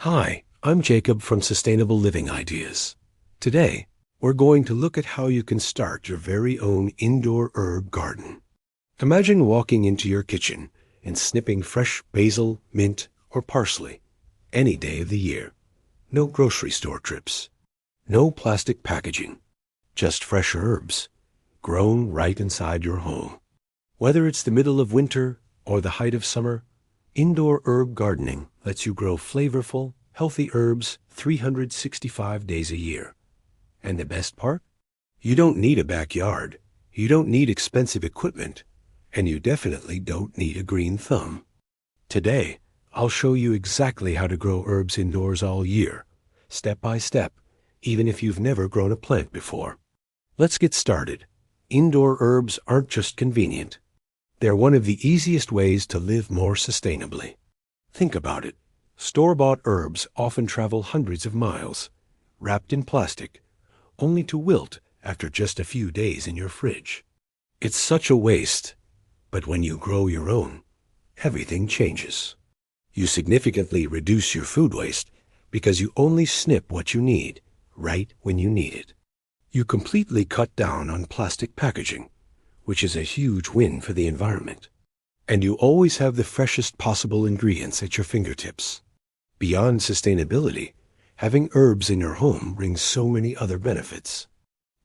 Hi, I'm Jacob from Sustainable Living Ideas. Today, we're going to look at how you can start your very own indoor herb garden. Imagine walking into your kitchen and snipping fresh basil, mint, or parsley any day of the year. No grocery store trips. No plastic packaging. Just fresh herbs, grown right inside your home. Whether it's the middle of winter or the height of summer, indoor herb gardening lets you grow flavorful, healthy herbs 365 days a year. And the best part? You don't need a backyard, you don't need expensive equipment, and you definitely don't need a green thumb. Today, I'll show you exactly how to grow herbs indoors all year, step by step, even if you've never grown a plant before. Let's get started. Indoor herbs aren't just convenient. They're one of the easiest ways to live more sustainably. Think about it. Store-bought herbs often travel hundreds of miles, wrapped in plastic, only to wilt after just a few days in your fridge. It's such a waste, but when you grow your own, everything changes. You significantly reduce your food waste because you only snip what you need, right when you need it. You completely cut down on plastic packaging, which is a huge win for the environment. And you always have the freshest possible ingredients at your fingertips. Beyond sustainability, having herbs in your home brings so many other benefits.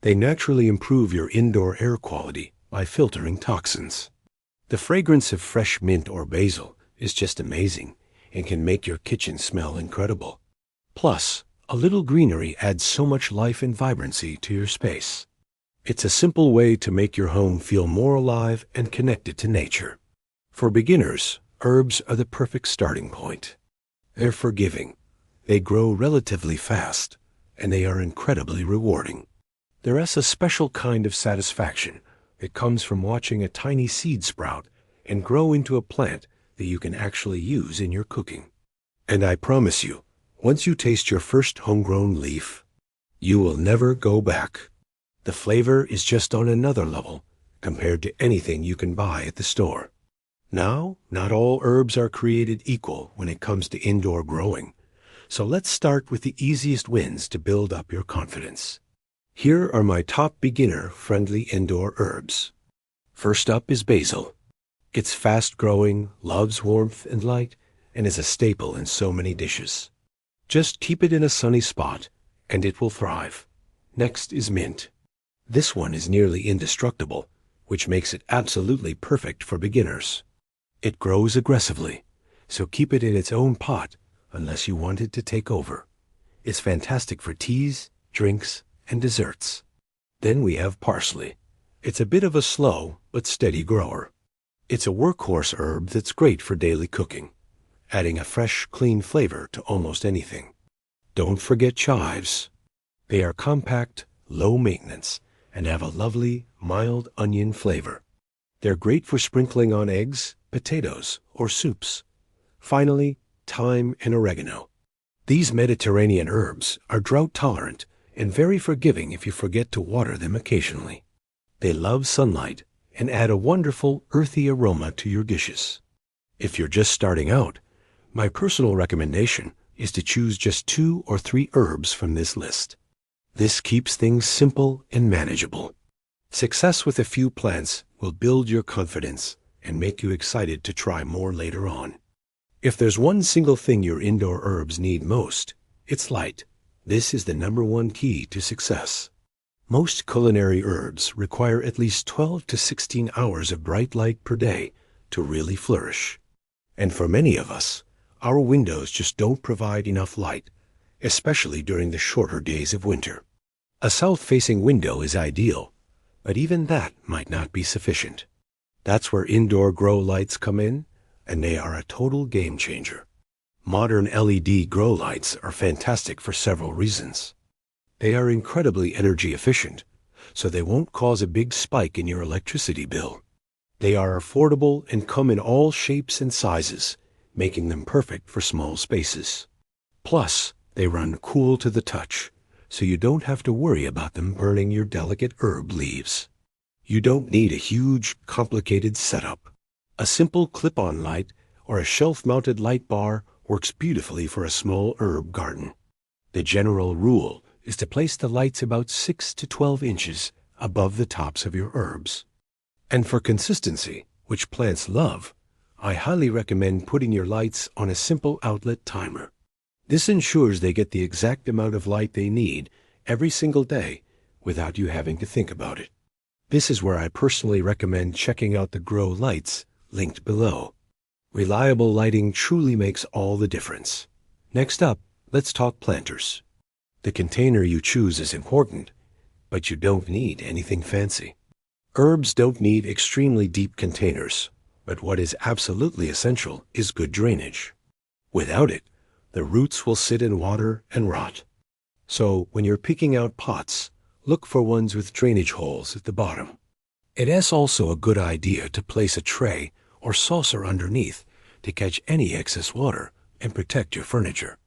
They naturally improve your indoor air quality by filtering toxins. The fragrance of fresh mint or basil is just amazing and can make your kitchen smell incredible. Plus, a little greenery adds so much life and vibrancy to your space. It's a simple way to make your home feel more alive and connected to nature. For beginners, herbs are the perfect starting point. They're forgiving, they grow relatively fast, and they are incredibly rewarding. There is a special kind of satisfaction that comes from watching a tiny seed sprout and grow into a plant that you can actually use in your cooking. And I promise you, once you taste your first homegrown leaf, you will never go back. The flavor is just on another level compared to anything you can buy at the store. Now, not all herbs are created equal when it comes to indoor growing, so let's start with the easiest wins to build up your confidence. Here are my top beginner-friendly indoor herbs. First up is basil. It's fast-growing, loves warmth and light, and is a staple in so many dishes. Just keep it in a sunny spot, and it will thrive. Next is mint. This one is nearly indestructible, which makes it absolutely perfect for beginners. It grows aggressively, so keep it in its own pot unless you want it to take over. It's fantastic for teas, drinks, and desserts. Then we have parsley. It's a bit of a slow but steady grower. It's a workhorse herb that's great for daily cooking, adding a fresh, clean flavor to almost anything. Don't forget chives. They are compact, low maintenance, and have a lovely, mild onion flavor. They're great for sprinkling on eggs, potatoes, or soups. Finally, thyme and oregano. These Mediterranean herbs are drought-tolerant and very forgiving if you forget to water them occasionally. They love sunlight and add a wonderful, earthy aroma to your dishes. If you're just starting out, my personal recommendation is to choose just 2 or 3 herbs from this list. This keeps things simple and manageable. Success with a few plants will build your confidence and make you excited to try more later on. If there's one single thing your indoor herbs need most, it's light. This is the #1 key to success. Most culinary herbs require at least 12 to 16 hours of bright light per day to really flourish. And for many of us, our windows just don't provide enough light, especially during the shorter days of winter. A south-facing window is ideal, but even that might not be sufficient. That's where indoor grow lights come in, and they are a total game changer. Modern LED grow lights are fantastic for several reasons. They are incredibly energy efficient, so they won't cause a big spike in your electricity bill. They are affordable and come in all shapes and sizes, making them perfect for small spaces. Plus, they run cool to the touch, so you don't have to worry about them burning your delicate herb leaves. You don't need a huge, complicated setup. A simple clip-on light or a shelf-mounted light bar works beautifully for a small herb garden. The general rule is to place the lights about 6 to 12 inches above the tops of your herbs. And for consistency, which plants love, I highly recommend putting your lights on a simple outlet timer. This ensures they get the exact amount of light they need every single day without you having to think about it. This is where I personally recommend checking out the grow lights linked below. Reliable lighting truly makes all the difference. Next up, let's talk planters. The container you choose is important, but you don't need anything fancy. Herbs don't need extremely deep containers, but what is absolutely essential is good drainage. Without it, the roots will sit in water and rot. So when you're picking out pots, look for ones with drainage holes at the bottom. It is also a good idea to place a tray or saucer underneath to catch any excess water and protect your furniture.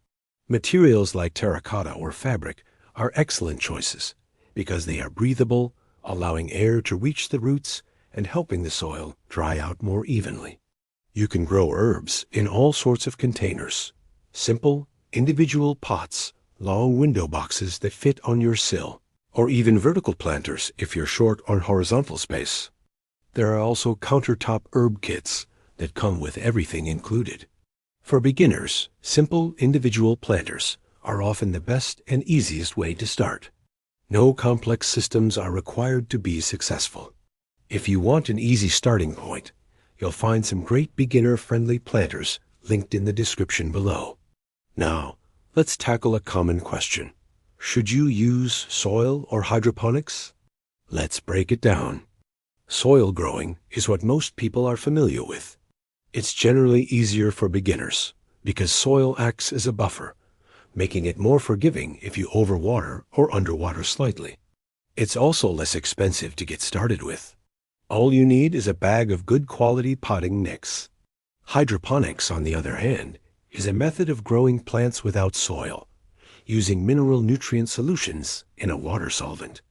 Materials like terracotta or fabric are excellent choices because they are breathable, allowing air to reach the roots and helping the soil dry out more evenly. You can grow herbs in all sorts of containers. Simple, individual pots, long window boxes that fit on your sill, or even vertical planters if you're short on horizontal space. There are also countertop herb kits that come with everything included. For beginners, simple individual planters are often the best and easiest way to start. No complex systems are required to be successful. If you want an easy starting point, you'll find some great beginner-friendly planters linked in the description below. Now, let's tackle a common question. Should you use soil or hydroponics? Let's break it down. Soil growing is what most people are familiar with. It's generally easier for beginners because soil acts as a buffer, making it more forgiving if you overwater or underwater slightly. It's also less expensive to get started with. All you need is a bag of good quality potting mix. Hydroponics, on the other hand, is a method of growing plants without soil, using mineral nutrient solutions in a water solvent.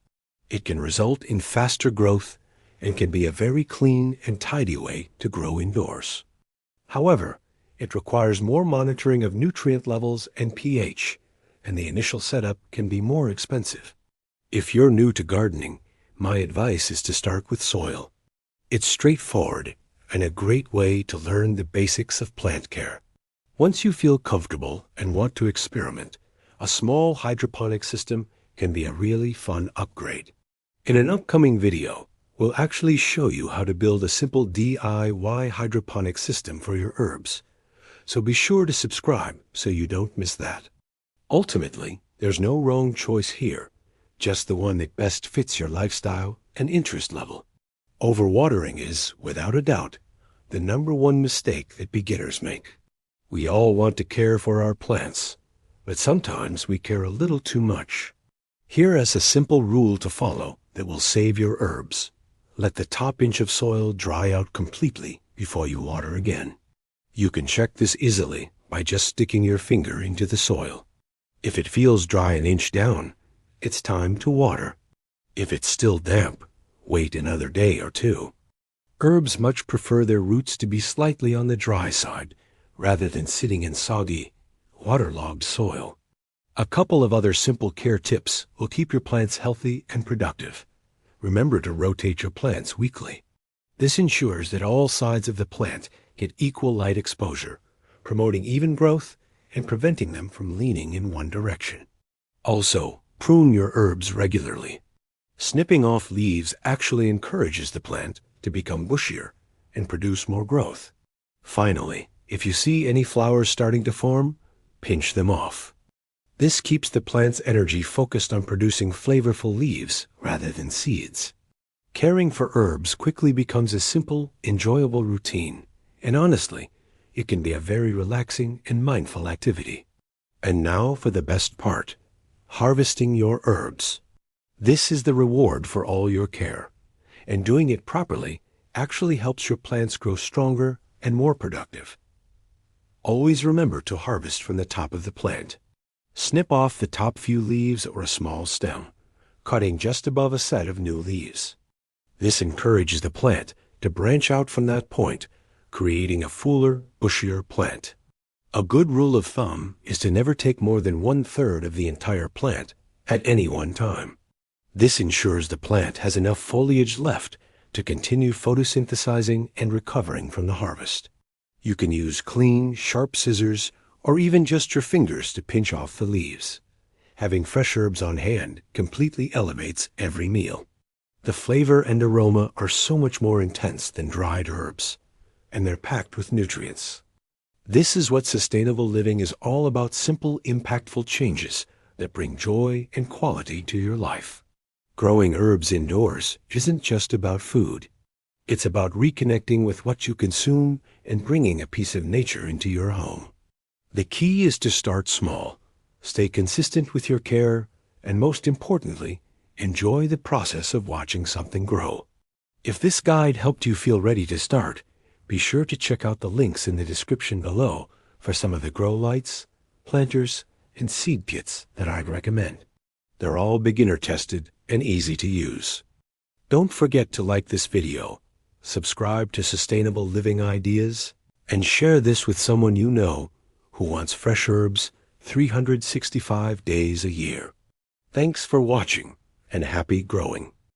It can result in faster growth and can be a very clean and tidy way to grow indoors. However, it requires more monitoring of nutrient levels and pH, and the initial setup can be more expensive. If you're new to gardening, my advice is to start with soil. It's straightforward and a great way to learn the basics of plant care. Once you feel comfortable and want to experiment, a small hydroponic system can be a really fun upgrade. In an upcoming video, we'll actually show you how to build a simple DIY hydroponic system for your herbs. So be sure to subscribe so you don't miss that. Ultimately, there's no wrong choice here, just the one that best fits your lifestyle and interest level. Overwatering is, without a doubt, the #1 mistake that beginners make. We all want to care for our plants, but sometimes we care a little too much. Here is a simple rule to follow that will save your herbs. Let the top inch of soil dry out completely before you water again. You can check this easily by just sticking your finger into the soil. If it feels dry an inch down, it's time to water. If it's still damp, wait another day or two. Herbs much prefer their roots to be slightly on the dry side, rather than sitting in soggy, waterlogged soil. A couple of other simple care tips will keep your plants healthy and productive. Remember to rotate your plants weekly. This ensures that all sides of the plant get equal light exposure, promoting even growth and preventing them from leaning in one direction. Also, prune your herbs regularly. Snipping off leaves actually encourages the plant to become bushier and produce more growth. Finally, if you see any flowers starting to form, pinch them off. This keeps the plant's energy focused on producing flavorful leaves rather than seeds. Caring for herbs quickly becomes a simple, enjoyable routine, and honestly, it can be a very relaxing and mindful activity. And now for the best part, harvesting your herbs. This is the reward for all your care, and doing it properly actually helps your plants grow stronger and more productive. Always remember to harvest from the top of the plant. Snip off the top few leaves or a small stem, cutting just above a set of new leaves. This encourages the plant to branch out from that point, creating a fuller, bushier plant. A good rule of thumb is to never take more than 1/3 of the entire plant at any one time. This ensures the plant has enough foliage left to continue photosynthesizing and recovering from the harvest. You can use clean, sharp scissors or even just your fingers to pinch off the leaves. Having fresh herbs on hand completely elevates every meal. The flavor and aroma are so much more intense than dried herbs, and they're packed with nutrients. This is what sustainable living is all about: simple, impactful changes that bring joy and quality to your life. Growing herbs indoors isn't just about food. It's about reconnecting with what you consume and bringing a piece of nature into your home. The key is to start small, stay consistent with your care, and most importantly, enjoy the process of watching something grow. If this guide helped you feel ready to start, be sure to check out the links in the description below for some of the grow lights, planters, and seed kits that I'd recommend. They're all beginner tested and easy to use. Don't forget to like this video, subscribe to Sustainable Living Ideas, and share this with someone you know who wants fresh herbs 365 days a year. Thanks for watching, and happy growing.